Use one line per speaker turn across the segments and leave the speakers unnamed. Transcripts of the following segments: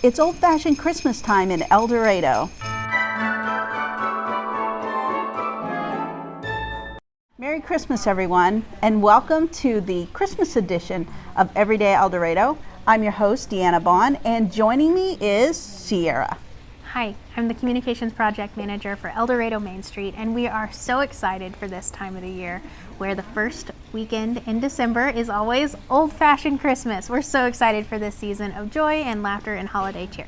It's old-fashioned Christmas time in El Dorado. Merry Christmas, everyone, and welcome to the Christmas edition of Everyday El Dorado. I'm your host, Deanna Bond, and joining me is Sierra.
Hi, I'm the Communications Project Manager for El Dorado Main Street, and we are so excited for this time of the year where the first weekend in December is always old-fashioned Christmas. We're so excited for this season of joy and laughter and holiday cheer.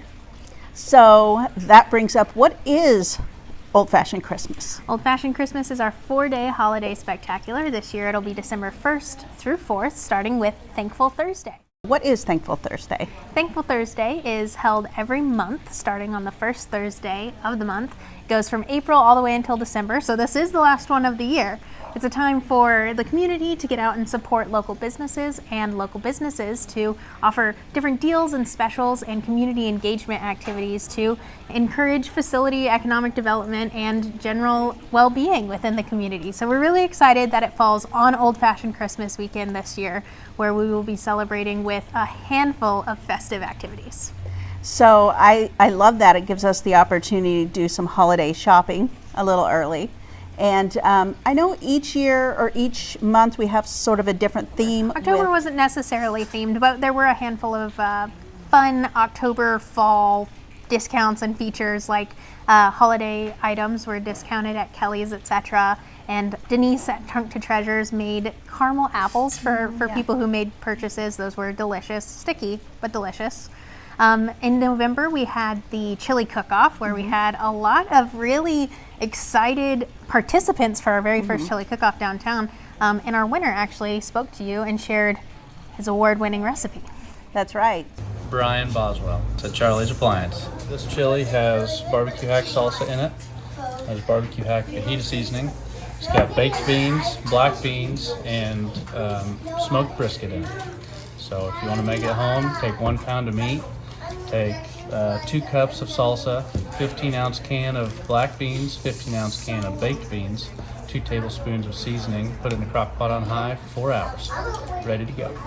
So that brings up, what is old-fashioned Christmas?
Old-fashioned Christmas is our 4-day holiday spectacular. This year it'll be December 1st through 4th, starting with Thankful Thursday.
What is Thankful Thursday?
Thankful Thursday is held every month, starting on the first Thursday of the month. It goes from April all the way until December, so this is the last one of the year. It's a time for the community to get out and support local businesses and local businesses to offer different deals and specials and community engagement activities to encourage facility economic development and general well-being within the community. So we're really excited that it falls on Old-Fashioned Christmas weekend this year, where we will be celebrating with a handful of festive activities.
So I love that. It gives us the opportunity to do some holiday shopping a little early. And I know each year or each month we have sort of a different theme.
October wasn't necessarily themed, but there were a handful of fun October fall discounts and features, like holiday items were discounted at Kelly's, etc. And Denise at Trunk to Treasures made caramel apples for people who made purchases. Those were delicious, sticky, but delicious. In November, we had the chili cook-off, where we had a lot of really excited participants for our very first chili cook-off downtown. And our winner actually spoke to you and shared his award-winning recipe.
That's right.
Brian Boswell. It's at Charlie's Appliance. This chili has barbecue hack salsa in it. Has barbecue hack fajita seasoning. It's got baked beans, black beans, and smoked brisket in it. So if you want to make it at home, take 1 pound of meat, take 2 cups of salsa, 15-ounce can of black beans, 15-ounce can of baked beans, 2 tablespoons of seasoning, put it in a crock pot on high for 4 hours. Ready to go.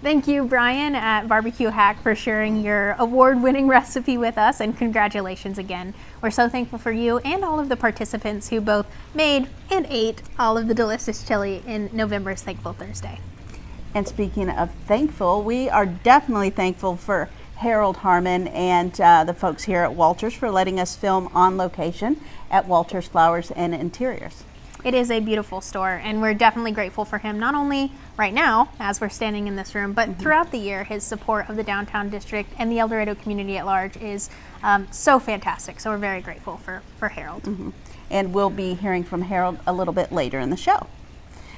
Thank you, Brian at Barbecue Hack, for sharing your award-winning recipe with us, and congratulations again. We're so thankful for you and all of the participants who both made and ate all of the delicious chili in November's Thankful Thursday.
And speaking of thankful, we are definitely thankful for Harold Harmon and the folks here at Walters for letting us film on location at Walters Flowers and Interiors.
It is a beautiful store, and we're definitely grateful for him, not only right now as we're standing in this room, but throughout the year. His support of the downtown district and the El Dorado community at large is so fantastic. So we're very grateful for Harold.
And we'll be hearing from Harold a little bit later in the show.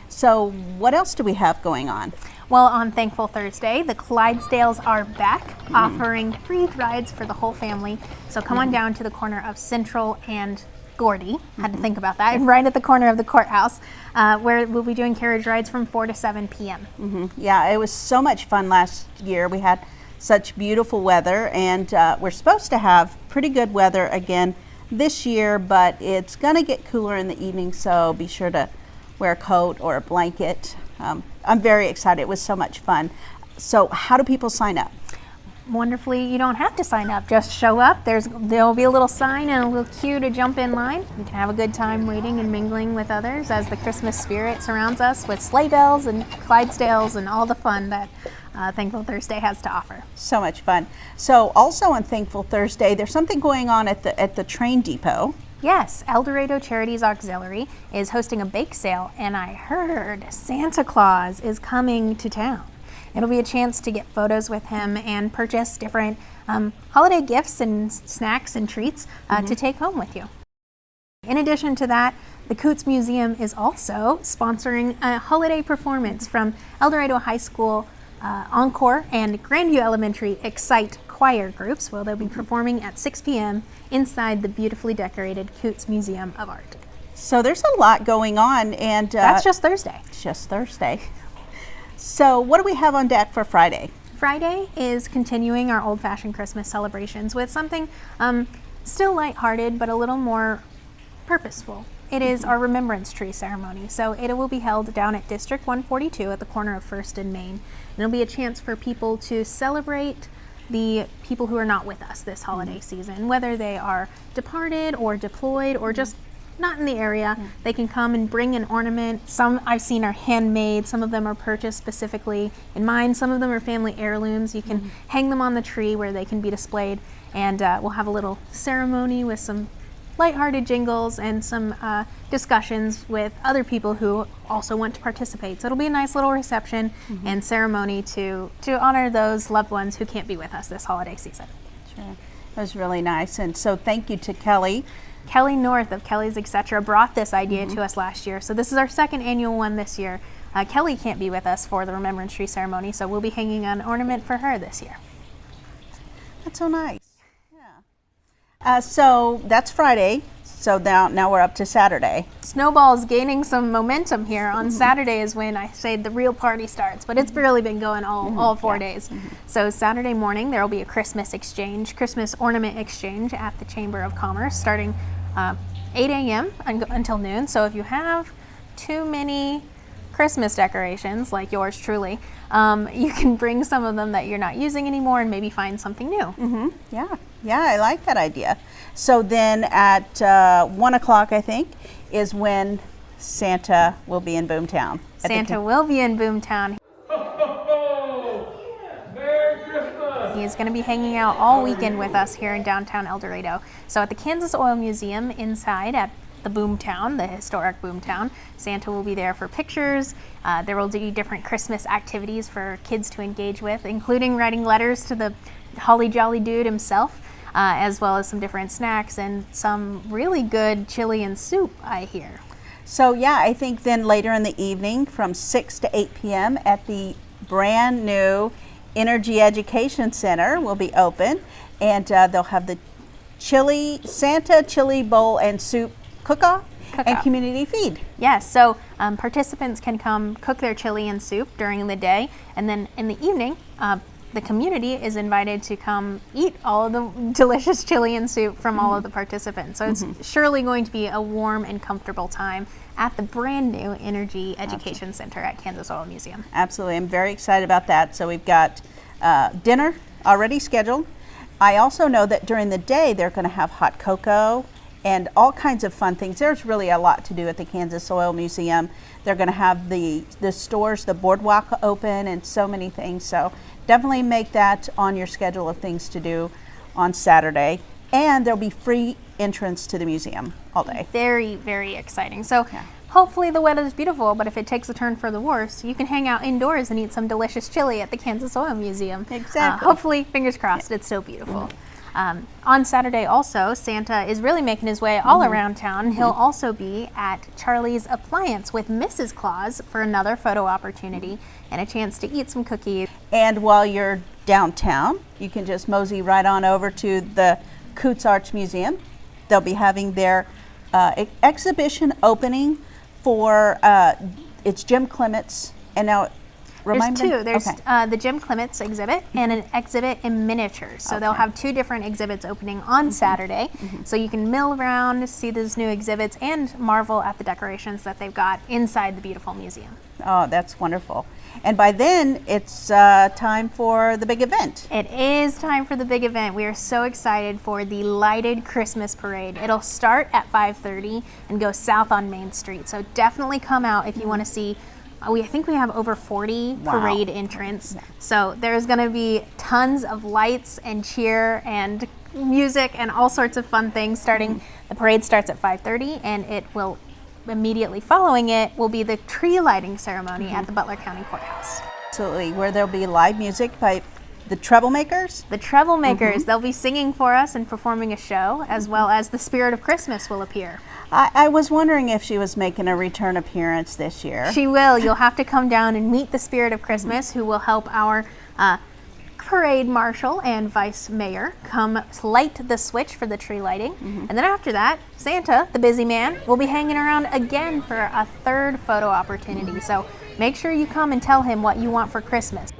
So what else do we have going on?
Well, on Thankful Thursday, the Clydesdales are back, offering free rides for the whole family. So come on down to the corner of Central and Gordy. Had to think about that. Right at the corner of the courthouse, where we'll be doing carriage rides from 4 to 7 p.m.
Yeah, it was so much fun last year. We had such beautiful weather, and we're supposed to have pretty good weather again this year, but it's going to get cooler in the evening, so be sure to wear a coat or a blanket. I'm very excited. It was so much fun. So how do people sign up?
Wonderfully, you don't have to sign up. Just show up. There'll be a little sign and a little queue to jump in line. You can have a good time waiting and mingling with others as the Christmas spirit surrounds us with sleigh bells and Clydesdales and all the fun that Thankful Thursday has to offer.
So much fun. So also on Thankful Thursday, there's something going on at the train depot.
Yes, El Dorado Charities Auxiliary is hosting a bake sale, and I heard Santa Claus is coming to town. It'll be a chance to get photos with him and purchase different holiday gifts and snacks and treats to take home with you. In addition to that, the Coots Museum is also sponsoring a holiday performance from El Dorado High School Encore and Grandview Elementary Excite choir groups. Well, they'll be performing at 6 p.m. inside the beautifully decorated Coots Museum of Art.
So there's a lot going on, and
that's just Thursday.
Just Thursday. So what do we have on deck for Friday?
Friday is continuing our old-fashioned Christmas celebrations with something still lighthearted, but a little more purposeful. It is our Remembrance Tree ceremony. So it will be held down at District 142 at the corner of 1st and Main. And it'll be a chance for people to celebrate the people who are not with us this holiday season, whether they are departed or deployed or just not in the area. They can come and bring an ornament. Some I've seen are handmade, some of them are purchased specifically in mine, some of them are family heirlooms. You can hang them on the tree where they can be displayed, and we'll have a little ceremony with some lighthearted jingles and some discussions with other people who also want to participate. So it'll be a nice little reception and ceremony to honor those loved ones who can't be with us this holiday season.
Sure. That was really nice. And so thank you to Kelly.
Kelly North of Kelly's Etc. brought this idea to us last year. So this is our second annual one this year. Kelly can't be with us for the Remembrance Tree ceremony, so we'll be hanging an ornament for her this year.
That's so nice. Yeah. So that's Friday. So now we're up to Saturday.
Snowball's gaining some momentum here. On Saturday is when I say the real party starts, but it's really been going all 4 days. So Saturday morning there will be a Christmas ornament exchange at the Chamber of Commerce starting 8 a.m. until noon. So if you have too many Christmas decorations like yours truly, you can bring some of them that you're not using anymore and maybe find something new.
Yeah, I like that idea. So then at 1 o'clock, I think, is when Santa will be in Boomtown.
Santa will be in Boomtown.
Merry Christmas!
He is going to be hanging out all weekend with us here in downtown El Dorado. So at the Kansas Oil Museum inside at the Boomtown, the historic Boomtown, Santa will be there for pictures. There will be different Christmas activities for kids to engage with, including writing letters to the Holly Jolly Dude himself, as well as some different snacks and some really good chili and soup, I hear.
So yeah, I think then later in the evening from 6 to 8 p.m. at the brand new Energy Education Center will be open, and they'll have the Santa chili bowl and soup cook-off and community feed.
Yes, so participants can come cook their chili and soup during the day, and then in the evening, the community is invited to come eat all of the delicious chili and soup from all of the participants. So it's surely going to be a warm and comfortable time at the brand new Energy Education Center at Kansas Oil Museum.
Absolutely, I'm very excited about that. So we've got dinner already scheduled. I also know that during the day they're going to have hot cocoa and all kinds of fun things. There's really a lot to do at the Kansas Oil Museum. They're going to have the stores, the boardwalk open, and so many things. So definitely make that on your schedule of things to do on Saturday. And there'll be free entrance to the museum all day.
Very, very exciting. So hopefully the weather is beautiful, but if it takes a turn for the worse, you can hang out indoors and eat some delicious chili at the Kansas Oil Museum.
Exactly.
Hopefully, fingers crossed, it's still beautiful. On Saturday also, Santa is really making his way all around town. He'll also be at Charlie's Appliance with Mrs. Claus for another photo opportunity and a chance to eat some cookies.
And while you're downtown, you can just mosey right on over to the Coots Arts Museum. They'll be having their exhibition opening for it's Jim Clement's, and now
There's two. There's the Jim Clements exhibit and an exhibit in miniatures. So they'll have two different exhibits opening on Saturday. So you can mill around, see those new exhibits, and marvel at the decorations that they've got inside the beautiful museum.
Oh, that's wonderful. And by then, it's time for the big event.
It is time for the big event. We are so excited for the lighted Christmas parade. It'll start at 5:30 and go south on Main Street. So definitely come out if you want to see. I think we have over 40 parade entrants. So there's going to be tons of lights and cheer and music and all sorts of fun things starting. The parade starts at 5:30, and it will immediately following it will be the tree lighting ceremony at the Butler County Courthouse.
Absolutely, where there'll be live music by the Troublemakers.
The Troublemakers, they'll be singing for us and performing a show, as well as the Spirit of Christmas will appear.
I was wondering if she was making a return appearance this year.
She will. You'll have to come down and meet the Spirit of Christmas, who will help our parade marshal and vice mayor come light the switch for the tree lighting. And then after that, Santa, the busy man, will be hanging around again for a third photo opportunity. So make sure you come and tell him what you want for Christmas.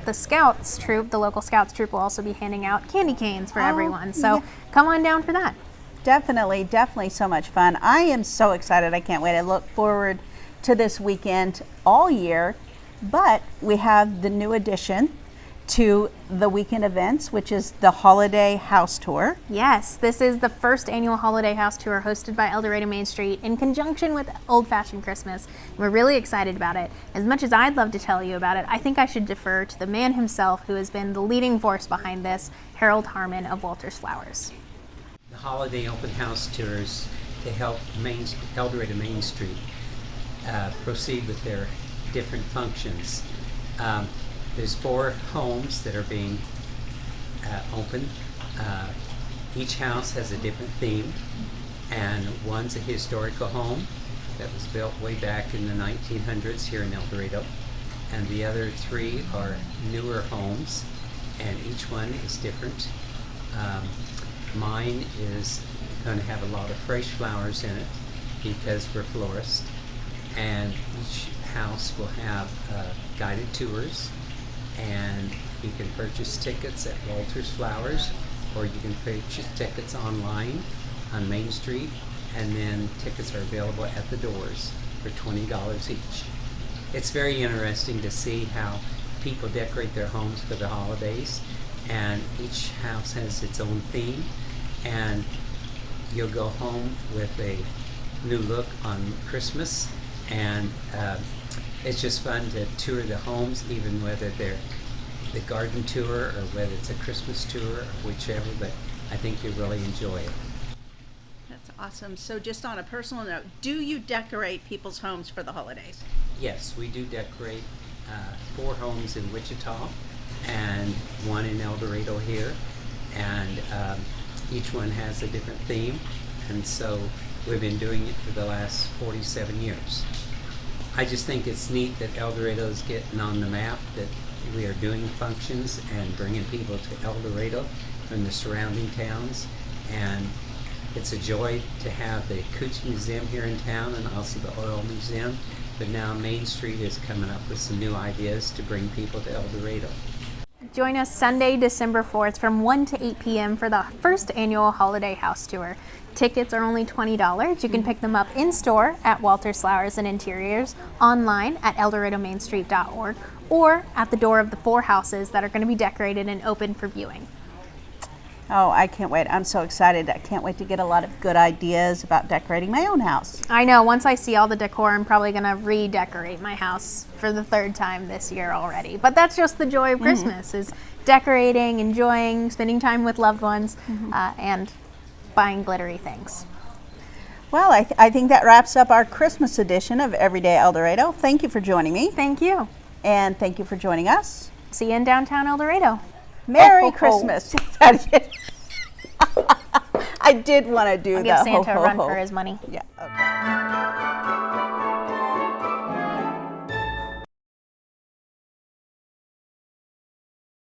The Scouts troop, the local Scouts troop, will also be handing out candy canes for everyone. So come on down for that.
Definitely so much fun. I am so excited. I can't wait. I look forward to this weekend all year. But we have the new addition to the weekend events, which is the Holiday House Tour.
Yes, this is the first annual Holiday House Tour hosted by El Dorado Main Street in conjunction with Old Fashioned Christmas. We're really excited about it. As much as I'd love to tell you about it, I think I should defer to the man himself who has been the leading force behind this, Harold Harmon of Walters Flowers.
The holiday open house tours to help El Dorado Main Street proceed with their different functions. There's 4 homes that are being opened. Each house has a different theme, and one's a historical home that was built way back in the 1900s here in El Dorado, and the other 3 are newer homes, and each one is different. Mine is going to have a lot of fresh flowers in it because we're florists, and each house will have guided tours, and you can purchase tickets at Walters Flowers, or you can purchase tickets online on Main Street, and then tickets are available at the doors for $20 each. It's very interesting to see how people decorate their homes for the holidays, and each house has its own theme, and you'll go home with a new look on Christmas, and it's just fun to tour the homes, even whether they're the garden tour or whether it's a Christmas tour or whichever, but I think you'll really enjoy it.
That's awesome. So just on a personal note, do you decorate people's homes for the holidays?
Yes, we do decorate 4 homes in Wichita and 1 in El Dorado here, and each one has a different theme, and so we've been doing it for the last 47 years. I just think it's neat that El Dorado is getting on the map, that we are doing functions and bringing people to El Dorado from the surrounding towns, and it's a joy to have the Cooch Museum here in town and also the Oil Museum, but now Main Street is coming up with some new ideas to bring people to El Dorado.
Join us Sunday, December 4th from 1 to 8 p.m. for the first annual Holiday House Tour. Tickets are only $20. You can pick them up in-store at Walters Flowers and Interiors, online at eldoradomainstreet.org, or at the door of the 4 houses that are going to be decorated and open for viewing.
Oh, I can't wait. I'm so excited. I can't wait to get a lot of good ideas about decorating my own house.
I know, once I see all the decor, I'm probably going to redecorate my house for the 3rd time this year already. But that's just the joy of Christmas, is decorating, enjoying, spending time with loved ones, and buying glittery things.
Well, I think that wraps up our Christmas edition of Everyday El Dorado. Thank you for joining me.
Thank you.
And thank you for joining us.
See you in downtown El Dorado.
Merry
Ho, ho, ho.
Christmas. I did want to do
I'll
the
give Santa
ho,
a run
ho, ho.
for his money.
Yeah. Okay.